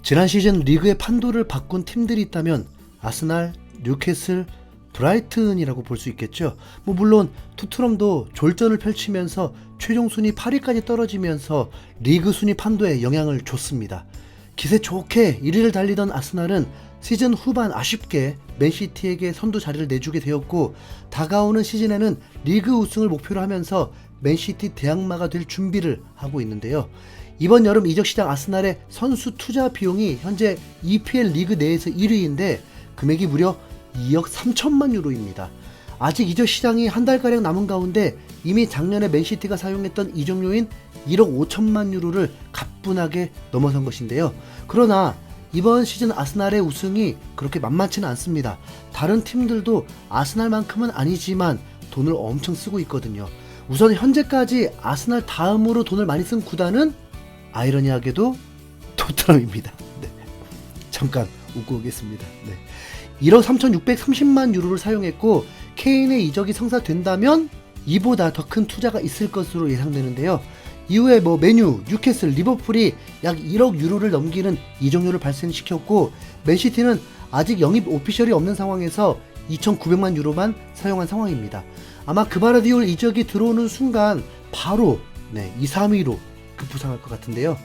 지난 시즌 리그의 판도를 바꾼 팀들이 있다면 아스날, 뉴캐슬, 브라이튼이라고 볼 수 있겠죠. 물론 토트넘도 졸전을 펼치면서 최종 순위 8위까지 떨어지면서 리그 순위 판도에 영향을 줬습니다. 기세 좋게 1위를 달리던 아스날은 시즌 후반 아쉽게 맨시티에게 선두 자리를 내주게 되었고, 다가오는 시즌에는 리그 우승을 목표로 하면서 맨시티 대항마가 될 준비를 하고 있는데요. 이번 여름 이적 시장 아스날의 선수 투자 비용이 현재 EPL 리그 내에서 1위인데 금액이 무려 2억 3천만 유로입니다. 아직 이적 시장이 한 달가량 남은 가운데 이미 작년에 맨시티가 사용했던 이적료인 1억 5천만 유로를 가뿐하게 넘어선 것인데요. 그러나 이번 시즌 아스날의 우승이 그렇게 만만치는 않습니다. 다른 팀들도 아스날만큼은 아니지만 돈을 엄청 쓰고 있거든요. 우선 현재까지 아스날 다음으로 돈을 많이 쓴 구단은 아이러니하게도 토트넘입니다. 네. 잠깐 웃고 오겠습니다. 네. 1억 3,630만 유로를 사용했고, 케인의 이적이 성사된다면 이보다 더 큰 투자가 있을 것으로 예상되는데요. 이후에 메뉴, 뉴캐슬, 리버풀이 약 1억 유로를 넘기는 이적료를 발생시켰고, 맨시티는 아직 영입 오피셜이 없는 상황에서 2,900만 유로만 사용한 상황입니다. 아마 그바르디올 이적이 들어오는 순간 바로 2, 3위로 급부상할 것 같은데요.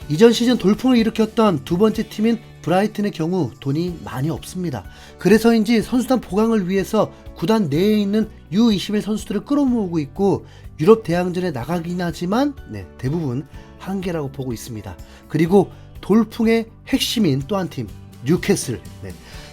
이전 시즌 돌풍을 일으켰던 두 번째 팀인 브라이튼의 경우 돈이 많이 없습니다. 그래서인지 선수단 보강을 위해서 구단 내에 있는 U21 선수들을 끌어모으고 있고, 유럽 대항전에 나가긴 하지만 대부분 한계라고 보고 있습니다. 그리고 돌풍의 핵심인 또 한 팀, 뉴캐슬.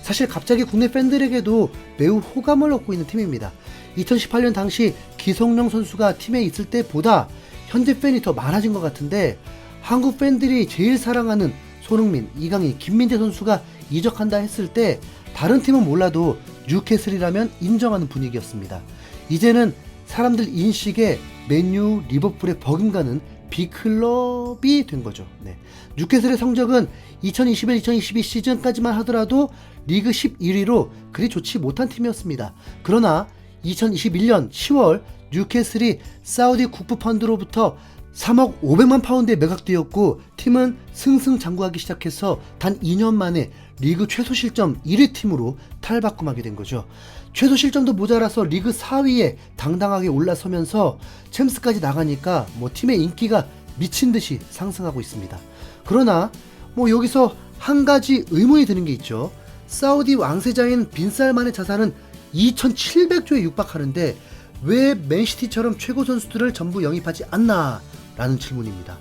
사실 갑자기 국내 팬들에게도 매우 호감을 얻고 있는 팀입니다. 2018년 당시 기성용 선수가 팀에 있을 때보다 현재 팬이 더 많아진 것 같은데, 한국 팬들이 제일 사랑하는 손흥민, 이강인, 김민재 선수가 이적한다 했을 때 다른 팀은 몰라도 뉴캐슬이라면 인정하는 분위기였습니다. 이제는 사람들 인식에 맨유, 리버풀에 버금가는 빅클럽이 된 거죠. 뉴캐슬의 성적은 2021-2022 시즌까지만 하더라도 리그 11위로 그리 좋지 못한 팀이었습니다. 그러나 2021년 10월 뉴캐슬이 사우디 국부 펀드로부터 3억 500만 파운드에 매각되었고, 팀은 승승장구하기 시작해서 단 2년 만에 리그 최소 실점 1위 팀으로 탈바꿈하게 된 거죠. 최소 실점도 모자라서 리그 4위에 당당하게 올라서면서 챔스까지 나가니까 팀의 인기가 미친 듯이 상승하고 있습니다. 그러나 여기서 한 가지 의문이 드는 게 있죠. 사우디 왕세자인 빈살만의 자산은 2,700조에 육박하는데 왜 맨시티처럼 최고 선수들을 전부 영입하지 않나? 라는 질문입니다.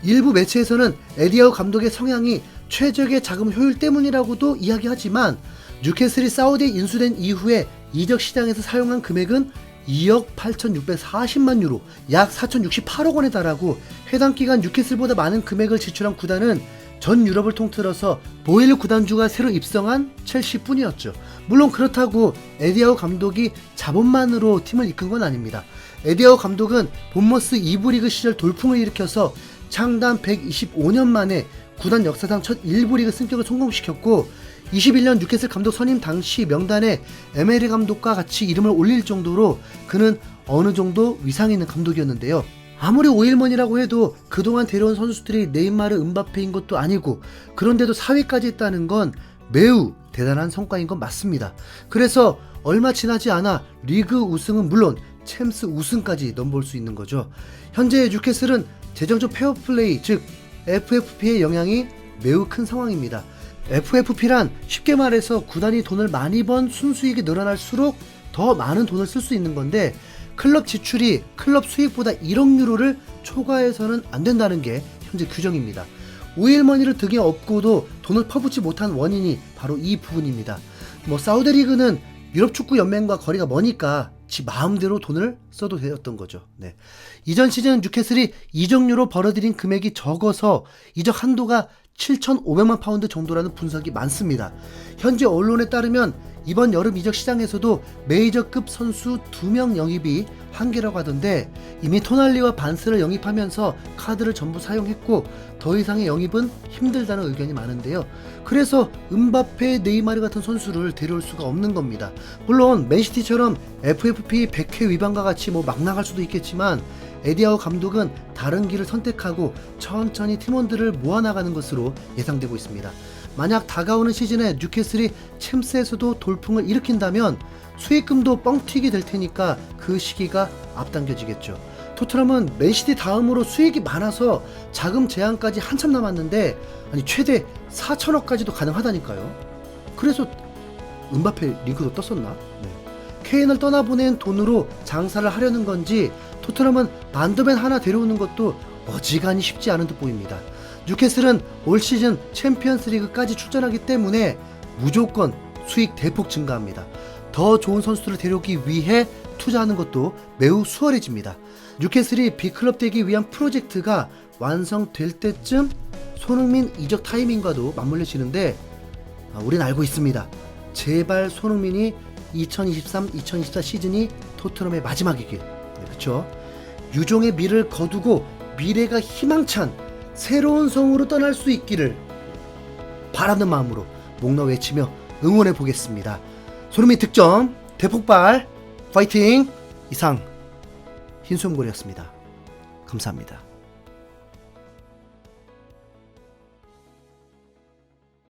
일부 매체에서는 에디아우 감독의 성향이 최적의 자금 효율 때문이라고도 이야기하지만, 뉴캐슬이 사우디에 인수된 이후에 이적 시장에서 사용한 금액은 2억 8,640만 유로, 약 4,068억 원에 달하고, 해당 기간 뉴캐슬보다 많은 금액을 지출한 구단은 전 유럽을 통틀어서 보일 구단주가 새로 입성한 첼시뿐이었죠. 물론 그렇다고 에디아우 감독이 자본만으로 팀을 이끈 건 아닙니다. 에디아우 감독은 본머스 2부 리그 시절 돌풍을 일으켜서 창단 125년 만에 구단 역사상 첫 1부 리그 승격을 성공시켰고, 21년 뉴캐슬 감독 선임 당시 명단에 에메리 감독과 같이 이름을 올릴 정도로 그는 어느 정도 위상 있는 감독이었는데요. 아무리 오일먼이라고 해도 그동안 데려온 선수들이 네이마르, 은바페인 것도 아니고, 그런데도 4위까지 했다는 건 매우 대단한 성과인 건 맞습니다. 그래서 얼마 지나지 않아 리그 우승은 물론 챔스 우승까지 넘볼 수 있는 거죠. 현재 뉴캐슬은 재정적 페어플레이, 즉 FFP의 영향이 매우 큰 상황입니다. FFP란 쉽게 말해서 구단이 돈을 많이 번 순수익이 늘어날수록 더 많은 돈을 쓸 수 있는 건데, 클럽 지출이 클럽 수익보다 1억 유로를 초과해서는 안 된다는 게 현재 규정입니다. 오일머니를 등에 업고도 돈을 퍼붓지 못한 원인이 바로 이 부분입니다. 사우디 리그는 유럽 축구 연맹과 거리가 머니까 지 마음대로 돈을 써도 되었던 거죠. 이전 시즌 뉴캐슬이 이적료로 벌어들인 금액이 적어서 이적 한도가 7,500만 파운드 정도라는 분석이 많습니다. 현재 언론에 따르면 이번 여름 이적 시장에서도 메이저급 선수 2명 영입이 한계라고 하던데, 이미 토날리와 반스를 영입하면서 카드를 전부 사용했고 더 이상의 영입은 힘들다는 의견이 많은데요. 그래서 은바페, 네이마르 같은 선수를 데려올 수가 없는 겁니다. 물론 맨시티처럼 FFP 100회 위반과 같이 막 나갈 수도 있겠지만, 에디하우 감독은 다른 길을 선택하고 천천히 팀원들을 모아나가는 것으로 예상되고 있습니다. 만약 다가오는 시즌에 뉴캐슬이 챔스에서도 돌풍을 일으킨다면 수익금도 뻥튀기 될 테니까 그 시기가 앞당겨지겠죠. 토트넘은 맨시티 다음으로 수익이 많아서 자금 제한까지 한참 남았는데 아니 최대 4천억까지도 가능하다니까요. 그래서 은바페 링크도 떴었나? 네. 케인을 떠나보낸 돈으로 장사를 하려는 건지 토트넘은 반더벤 하나 데려오는 것도 어지간히 쉽지 않은 듯 보입니다. 뉴캐슬은 올 시즌 챔피언스리그까지 출전하기 때문에 무조건 수익 대폭 증가합니다. 더 좋은 선수들을 데려오기 위해 투자하는 것도 매우 수월해집니다. 뉴캐슬이 B클럽 되기 위한 프로젝트가 완성될 때쯤 손흥민 이적 타이밍과도 맞물려지는데 우린 알고 있습니다. 제발 손흥민이 2023-2024 시즌이 토트넘의 마지막이길. 네, 그렇죠? 유종의 미를 거두고 미래가 희망찬 새로운 성으로 떠날 수 있기를 바라는 마음으로 목나 외치며 응원해 보겠습니다. 손흥민 득점 대폭발 파이팅! 이상 흰수염고리였습니다. 감사합니다.